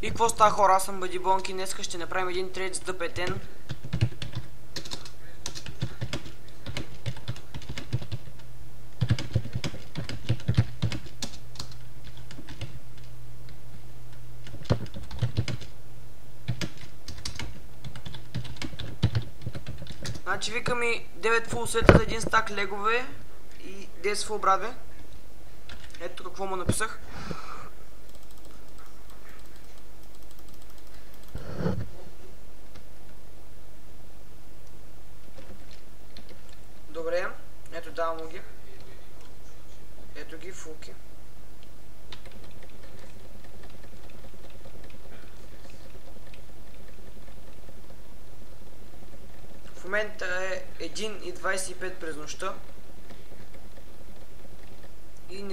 И какво става, хора? Аз съм Бъдибонки. Днеска ще направим един трейд с DPTN. Значи вика ми 9 фул сета за един стак легове и 10 фул брадве. Ето какво му написах. Добре, ето давам му ги. Ето ги фулки. В момента е 1:25 през нощта. И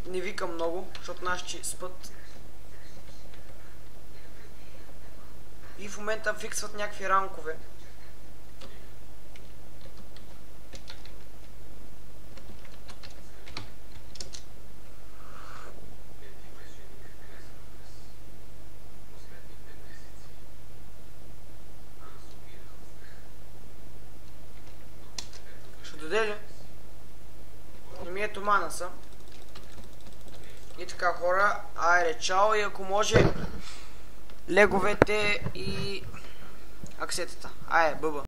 не викам много, защото нашите спът. И в момента фиксват някакви ранкове. Ще даде ли? Не ми ето манаса. И така, хора, айде, чао, и ако може леговете и аксетата. Айде, бъба.